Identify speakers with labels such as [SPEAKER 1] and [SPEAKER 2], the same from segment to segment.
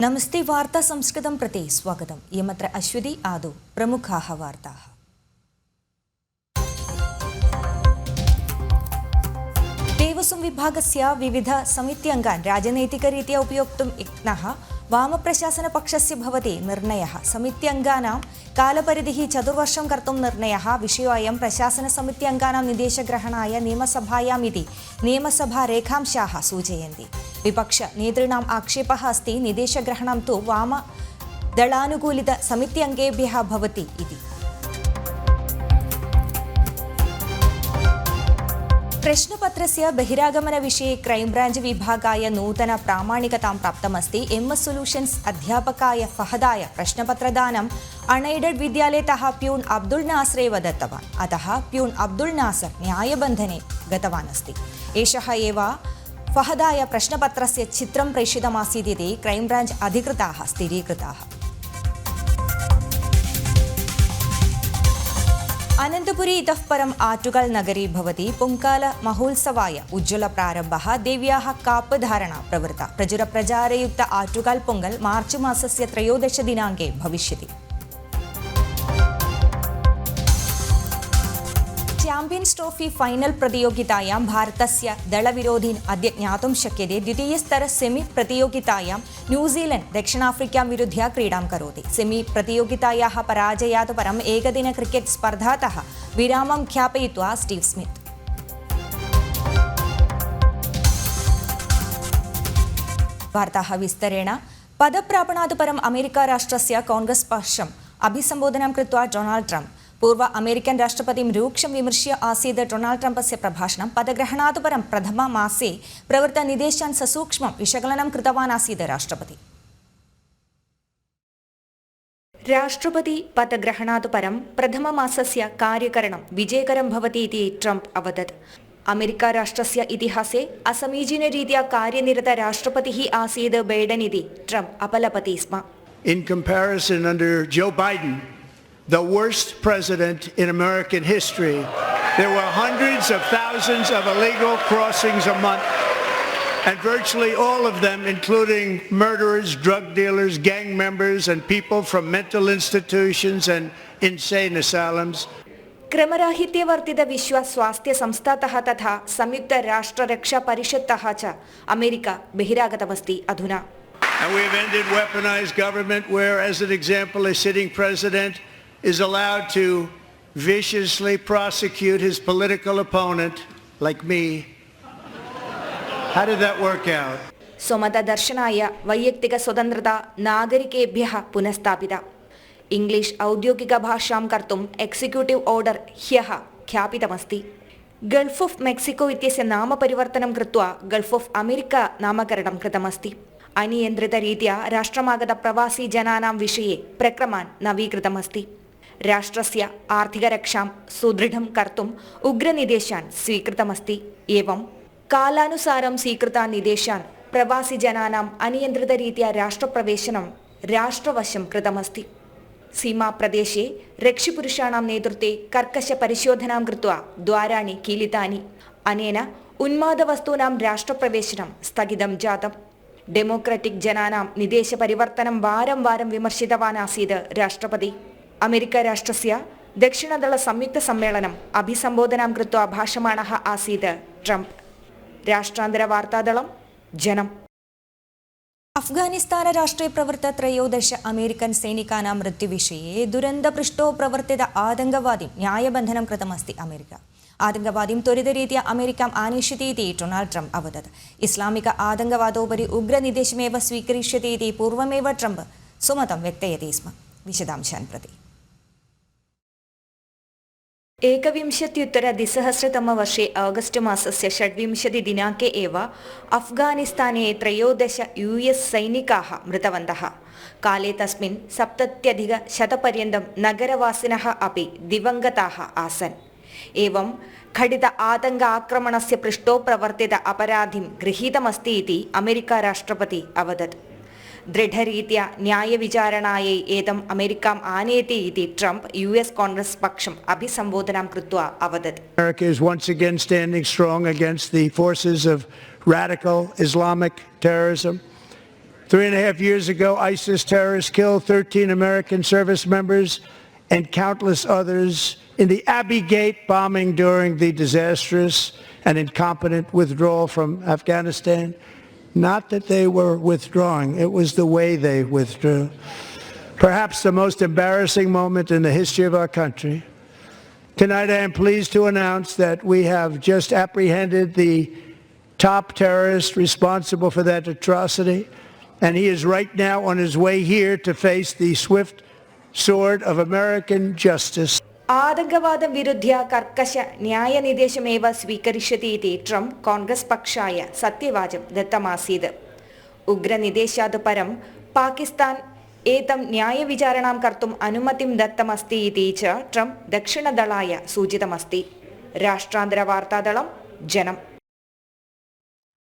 [SPEAKER 1] नमस्ते वार्ता संस्कृतं प्रति स्वागतम्। इयमत्र अश्वती आदौ प्रमुखाः वार्ताः। देवस्वं विभागस्य विविध समित्यङ्गान् राजनैतिकरीत्या उपयोक्तुं यत्नः वामप्रशासनपक्षस्य भवति निर्णयः। समित्यङ्गानां कालपरिधिः 4 वर्षं कर्तुं निर्णयः। विषयोऽयं प्रशासनसमित्यङ्गानां निदेशग्रहणाय नियमसभायामिति नियमसभारेखांशाः सूचयन्ति। विपक्षनेतॄणाम् आक्षेपः अस्ति निदेशग्रहणं तु वामदलानुकूलितसमित्यङ्गेभ्यः भवति इति। प्रश्नपत्रस्य बहिरागमनविषये क्राइमब्रांच विभागाय नूतन प्रामाणिकतां प्राप्तमस्ति। MS solutions अध्यापकाय फहदाय प्रश्नपत्रदानम् unaided विद्यालयतः प्यून् Abdul Nasser एव दत्तवान्। अतः प्यून् अब्दुल् नासर् न्यायबन्धने गतवान् अस्ति। एषः एव फहदाय प्रश्नपत्रस्य चित्रं प्रेषितमासीत् इति क्राइमब्रांच अधिकृताः स्थिरीकृताः। अनन्तपुरी इतः परम् आटुकल् नगरी भवति। पुङ्काल महोत्सवाय उज्ज्वलप्रारम्भः। देव्याः कापधारणा प्रवृत्ता। प्रचुरप्रचारयुक्त आटुकल् पोङ्गल् मार्च् मासस्य 13 दिनाङ्के भविष्यति। चैम्पियन्स् ट्रोफी फाइनल प्रतियोगितायां भारतस्य दलविरोधीन् अद्य ज्ञातुं शक्यते। द्वितीयस्तर सेमि प्रतियोगितायां न्यूजीलैण्ड् दक्षिणाफ्रिकां विरुध्य क्रीडां करोति। सेमि प्रतियोगितायाः पराजयात् परम् एकदिन क्रिकेट् स्पर्धातः विरामं ख्यापयित्वा स्टीव् स्मित्। वार्ताः विस्तरेण। पदप्रापणात् परम् अमेरिका राष्ट्रस्य कांग्रेस् पक्षम् अभिसम्बोधनं कृत्वा डोनाल्ड् ट्रम्प् पूर्व अमेरिकन राष्ट्रपतिं रूक्षं विमर्श्य आसीत्। डोनाल्ड् ट्रम्पस्य प्रभाषणं पदग्रहणात् परं प्रथममासे प्रवृत्तनिदेशान् ससूक्ष्मं विशकलनं कृतवान् आसीत् राष्ट्रपति। राष्ट्रपति पदग्रहणात् परं प्रथममासस्य कार्यकरणं विजयकरं भवति इति ट्रम्प् अवदत्। अमेरिका राष्ट्रस्य इतिहासे असमीचीनरीत्या कार्यनिरत राष्ट्रपतिः आसीत् बैडन् इति ट्रम्प् अपलपति स्म।
[SPEAKER 2] In comparison, under Joe Biden, the worst president in American history, there were hundreds of thousands of illegal crossings a month, and virtually all of them, including murderers, drug dealers, gang members, and people from mental institutions and insane asylums.
[SPEAKER 1] क्रमराहित्यवर्तित विश्व स्वास्थ्य संस्थातः तथा संयुक्त राष्ट्र रक्षा परिषदतः च America बहिरागतमस्ति अधुना।
[SPEAKER 2] And we have ended weaponized government where, as an example, a sitting president is allowed to viciously prosecute his political opponent, like me. How did that work out?
[SPEAKER 1] स्वमतदर्शनाय वैयक्तिक स्वतन्त्रता नागरिकेभ्यः पुनस्स्थापिता। English औद्योगिकभाषां कर्तुम् एक्सिक्यूटिव् ऑर्डर् ह्यः ख्यापितमस्ति। Gulf of Mexico इत्यस्य नामपरिवर्तनं कृत्वा gulf of America नामकरणं कृतमस्ति। अनियन्त्रितरीत्या राष्ट्रमागत प्रवासी जनानां विषये प्रक्रमान् नवीकृतमस्ति। राष्ट्रस्य आर्थिकरक्षां सुदृढं कर्तुम् उग्रनिदेशान् स्वीकृतमस्ति। एवं कालानुसारं स्वीकृतान् निदेशान् प्रवासिजनानाम् अनियन्त्रितरीत्या राष्ट्रप्रवेशनं राष्ट्रवशं कृतमस्ति। सीमाप्रदेशे रक्षिपुरुषाणां नेतृत्वे कर्कशपरिशोधनां कृत्वा द्वाराणि कीलितानि। अनेन उन्मादवस्तूनां राष्ट्रप्रवेशनं स्थगितं जातम्। डेमोक्रेटिक् जनानां निदेशपरिवर्तनं वारं वारं विमर्शितवान् आसीत् राष्ट्रपति। अमेरिका राष्ट्रस्य दक्षिणदल संयुक्तसम्मेलनम् अभिसम्बोधनं कृत्वा भाषमाणः आसीत् ट्रम्प्। राष्ट्रान्तरवार्तादलं जनम्। अफगानिस्तान राष्ट्रे प्रवृत्त 13 अमेरिकन सैनिकानां मृत्युविषये दुरन्तपृष्ठो प्रवर्तित आतङ्कवादीं न्यायबन्धनं कृतमस्ति अमेरिका। आतङ्कवादीं त्वरितरीत्या अमेरिकाम् आनेष्यति इति डोनाल्ड् ट्रम्प् अवदत्। इस्लामिक आतङ्कवादोपरि उग्रनिदेशमेव स्वीकरिष्यति इति पूर्वमेव ट्रम्प् स्वमतं व्यक्तयति स्म। विशदांशान् प्रति। 1921 आगस्ट् मासस्य 26 दिनाङ्के एव अफगानिस्ताने 13 US सैनिकाः मृतवन्तः। काले तस्मिन् 70,100 नगरवासिनः अपि दिवङ्गताः आसन्। एवं घटित आतङ्क आक्रमणस्य पृष्ठो प्रवर्तित अपराधिं गृहीतमस्ति इति अमेरिका राष्ट्रपति अवदत्। दृढरीत्या न्यायविचारणायै एतम् अमेरिकाम् आनयति इति ट्रम्प् US कांग्रेस् पक्षम् अभिसम्बोधनं कृत्वा अवदत्।
[SPEAKER 2] America is once again standing strong against the forces of radical Islamic terrorism. 3.5 years ago, ISIS terrorists killed 13 American service members and countless others in the Abbey Gate bombing during the disastrous and incompetent withdrawal from Afghanistan. Not that they were withdrawing, it was the way they withdrew. Perhaps the most embarrassing moment in the history of our country. Tonight I am pleased to announce that we have just apprehended the top terrorist responsible for that atrocity, and he is right now on his way here to face the swift sword of American justice.
[SPEAKER 1] ആതങ്കവാദം വിരുദ്ധ്യ കർക്കശ ന്യായനിർദ്ദേശമേവ സ്വീകരിഷ്യതി ഇതി Trump Congress പക്ഷായ സത്യവാചം ദത്തമാസീത്. ഉഗ്രനിദേശാത് പരം പാകിസ്ഥാൻ ഏതം ന്യായവിചാരണാം കർത്തും അനുമതിം ദത്തമസ്തി ഇതി ച Trump ദക്ഷിണദളായ സൂചിതമസ്തി. രാഷ്ട്രാന്തരവാർത്താദളം ജനം.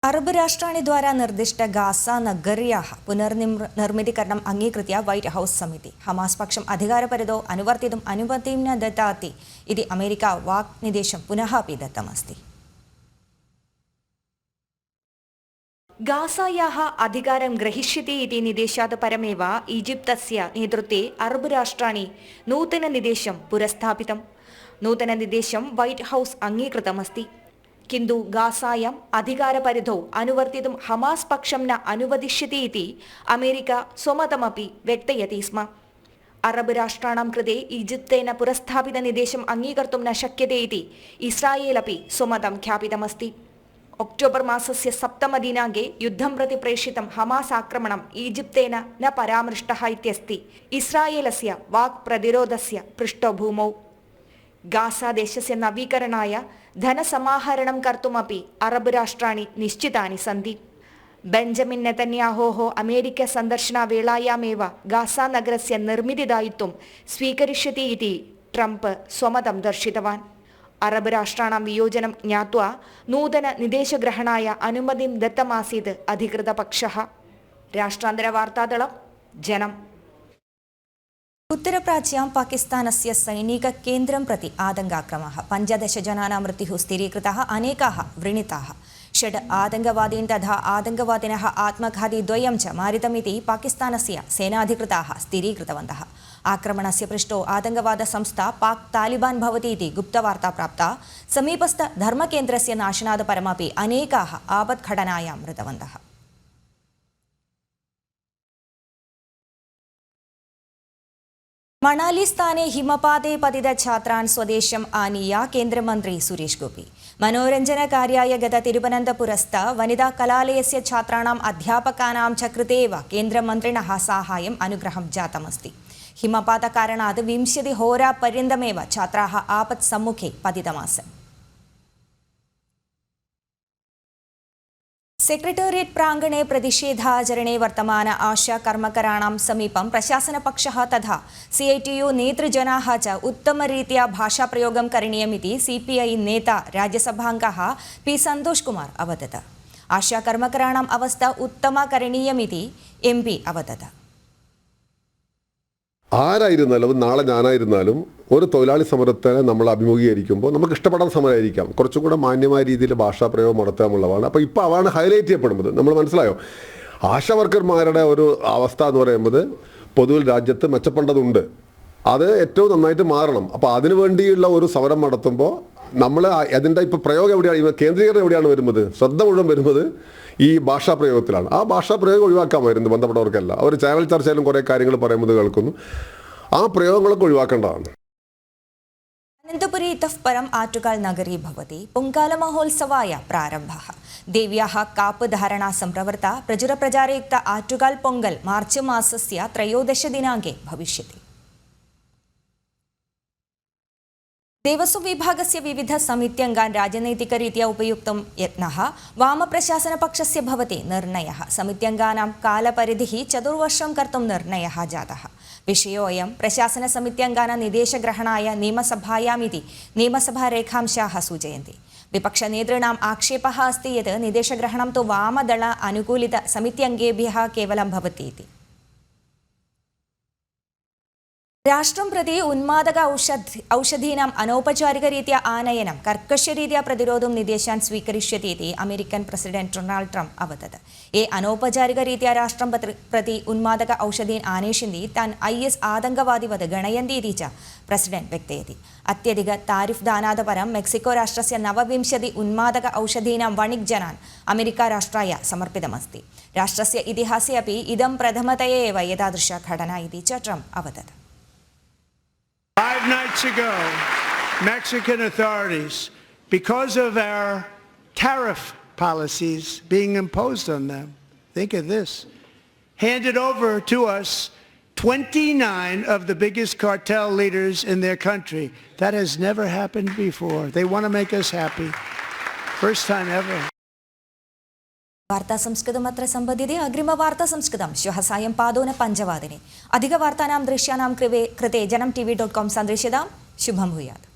[SPEAKER 1] Arab രാഷ്ട്രാണി ദ്വാരാ നിർദ്ദിഷ്ട Gaza നഗര്യാः പുനർനിർമ്മിതികരണം അംഗീകൃത്യ white house സമിതി. Hamas പക്ഷം അധികാരപരിതോ അനുവർത്തിതും അനുമതിം ന ദദാതി ഇതി അമേരിക്ക വാക് നിദേശം പുനഃ अपि दत्तमस्ति. ഗാസായാः അധികാരം ഗ്രഹിഷ്യति इति निदेशात् परमेव ഈജിപ്തस्य നേതൃത്വേ അറബ് രാഷ്ട്രാണി നൂതനനിദേശം പുരസ്ഥാപിതം. നൂതനനിദേശം വൈറ്റ് ഹൗസ് അംഗീകൃതമസ്തി. किन्तु गासायाम् अधिकारपरिधौ अनुवर्तितुं हमास् पक्षं न अनुवदिष्यति इति अमेरिका स्वमतमपि व्यक्तयति स्म. अरब राष्ट्राणां कृते ഈജിപ്തേന पुरस्थापितनिदेशम् अङ्गीकर्तुं न शक्यते इति इस्रायेल् अपि स्वमतं ख्यापितमस्ति. ऑक्टोबर् मासस्य 7 दिनाङ्के युद्धं प्रति प्रेषितं हमास् आक्रमणम् ഈജിപ്തേന न परामृष्टः इत्यस्ति इस्रायेलस्य वाक् प्रतिरोधस्य पृष्ठभूमौ. गासादेशस्य नवीकरणाय ധനസമാഹരണം കർത്തുമപി അറബ് രാഷ്ട്രാണി നിശ്ചിതാനി സന്തി. ബെഞ്ചമിൻ നെതന്യാഹോः അമേരിക്ക സന്ദർശനവേളായാമേവ ഗാസാ നഗരस्य നിർമ്മിതിദായിത്വം സ്വീകരിഷ്യति इति ട്രംപ് സ്വമതം ദർശിതവാൻ. അറബ് രാഷ്ട്രാणां വിയോജനം ജ്ഞാത്വാ നൂതന നിദേശഗ്രഹണായ അനുമതിം ദത്തമാസീത് അധികൃതപക്ഷः. രാഷ്ട്രാന്തരവാർത്താദളം ജനം. उत्तरप्राच्यां पाकिस्तानस्य सैनिककेन्द्रं प्रति आतङ्काक्रमः. 15 जनानां मृत्युः स्थिरीकृतः, अनेकाः व्रणिताः. 6 आतङ्कवादीन् तथा आतङ्कवादिनः आत्मघातीद्वयं च मारितमिति पाकिस्तानस्य सेनाधिकृताः स्थिरीकृतवन्तः. आक्रमणस्य पृष्ठो आतङ्कवादसंस्था पाक् तालिबान् भवति इति गुप्तवार्ता प्राप्ता. समीपस्थधर्मकेन्द्रस्य नाशनात् परमपि अनेकाः आपद्घटनायां मृतवन्तः. മണാലി സ്ഥാനെ ഹിമപാതേ പതിത ഛാത്രാൻ സ്വദേശം ആനീയ കേന്ദ്രമന്ത്രി സുരേഷ് ഗോപി. മനോരഞ്ജനകാര്യായ ഗത തിരുവനന്തപുരസ്ഥ വനിതാ കലാലയസ്യ ഛാത്രാണാം അധ്യാപകാനാം ച കൃതേവ കേന്ദ്രമന്ത്രിണः സാഹായം അനുഗ്രഹം ജാതമസ്തി. ഹിമപാതകാരണാത് 20 होरापर्यन्तमेव छात्राः आपत् सम्मुखे पतितमासन्. सेक्रेटरियेट् प्राङ्गणे प्रतिषेधाचरणे वर्तमान आशा कर्मकराणां समीपं प्रशासनपक्षः तथा CITU नेतृजनाः च उत्तमरीत्या भाषाप्रयोगं करणीयमिति CPI नेता राज्यसभाङ्गः P. सन्तोष् कुमार अवदत्. आशा कर्मकराणाम् अवस्था उत्तमा करणीयमिति MP अवदत्.
[SPEAKER 3] ആരായിരുന്നാലും നാളെ ഞാനായിരുന്നാലും ഒരു തൊഴിലാളി സമരത്തെ നമ്മൾ അഭിമുഖീകരിക്കുമ്പോൾ നമുക്ക് ഇഷ്ടപ്പെടാത്ത സമരമായിരിക്കാം, കുറച്ചും കൂടെ മാന്യമായ രീതിയിൽ ഭാഷാ പ്രയോഗം നടത്താമുള്ളതാണ്. അപ്പോൾ ഇപ്പോൾ അവാണ് ഹൈലൈറ്റ് ചെയ്യപ്പെടുന്നത്. നമ്മൾ മനസ്സിലായോ, ആശാ വർക്കർമാരുടെ ഒരു അവസ്ഥ എന്ന് പറയുന്നത് പൊതുവിൽ രാജ്യത്ത് മെച്ചപ്പെടേണ്ടതുണ്ട്. അത് ഏറ്റവും നന്നായിട്ട് മാറണം. അപ്പോൾ അതിനു വേണ്ടിയുള്ള ഒരു സമരം നടത്തുമ്പോൾ നമ്മൾ അതിൻ്റെ ഇപ്പോൾ പ്രയോഗം എവിടെയാണ്, കേന്ദ്രീകരണം എവിടെയാണ് വരുന്നത്, ശ്രദ്ധ മുഴുവൻ വരുന്നത് ഈ ഭാഷാ പ്രയോഗത്തിലാണ്. ആ ഭാഷാ പ്രയോഗം ഒഴിവാക്കാമായിരുന്നു ബന്ധപ്പെട്ടവർക്കല്ല. അവർ ചാനൽ ചർച്ചയിലും കുറേ കാര്യങ്ങൾ പറയുന്നത് കേൾക്കുന്നു. ആ പ്രയോഗങ്ങളൊക്കെ ഒഴിവാക്കേണ്ടതാണ്.
[SPEAKER 1] अनन्तपुरी इतः परम् आटुकाल् नगरी भवति पुङ्गालमहोत्सवाय प्रारम्भः. देव्याः कापधारणा सम्प्रवृत्ता प्रचुरप्रचारयुक्त आटुकाल् पोङ्गल् मार्च् मासस्य 13 दिनाङ्के भविष्यति. देवस्व विभागस्य विविध समित्यङ्गान् राजनैतिकरीत्या उपयुक्तं यत्नः वामप्रशासनपक्षस्य भवति निर्णयः. समित्यङ्गानां कालपरिधिः 4 वर्षं कर्तुं निर्णयः जातः. विषयोऽयं प्रशासनसमित्यङ्गानां निदेशग्रहणाय नियमसभायामिति नियमसभारेखांशाः सूचयन्ति. विपक्षनेतॄणाम् आक्षेपः अस्ति यत् निदेशग्रहणं तु वामदल अनुकूलित समित्यङ्गेभ्यः केवलं भवति इति. രാഷ്ട്രം പ്രതി ഉന്മാദക ഔഷധീനാം അനൗപചാരികരീത്या आनयनं कर्कशरीत्या प्रतिरोधं निर्देशान् स्वीकरिष्यति इति अमेरिकन् प्रेसिडेण्ट् डोनाल्ड् ट्रम्प् अवदत् ये अनौपचारिकरीत्या राष्ट्रं प्रति उन्मादक औषधीन् आनेष्यन्ति तान् IS आतङ्कवादिवत् गणयन्ति इति च प्रेसिडेण्ट् व्यक्तयति अत्यधिक तारिफ् दानात् परं मेक्सिको राष्ट्रस्य 29 उन्मादक औषधीनां वणिक्जनान् अमेरिका राष्ट्राय समर्पितमस्ति राष्ट्रस्य इतिहासे अपि इदं प्रथमतया एव एतादृशा घटना इति च ट्रम्प् अवदत्
[SPEAKER 2] 5 nights ago, Mexican authorities, because of our tariff policies being imposed on them, think of this, handed over to us 29 of the biggest cartel leaders in their country. That has never happened before. They want to make us happy. First time ever.
[SPEAKER 1] वार्ता संस्कृतमत्र सम्बद्धिते अग्रिमवार्ता संस्कृतं श्वः सायं 5:05 अधिकवार्तानां दृश्यानां कृते जनम tv.com सन्दर्श्यतां शुभं भूयात्।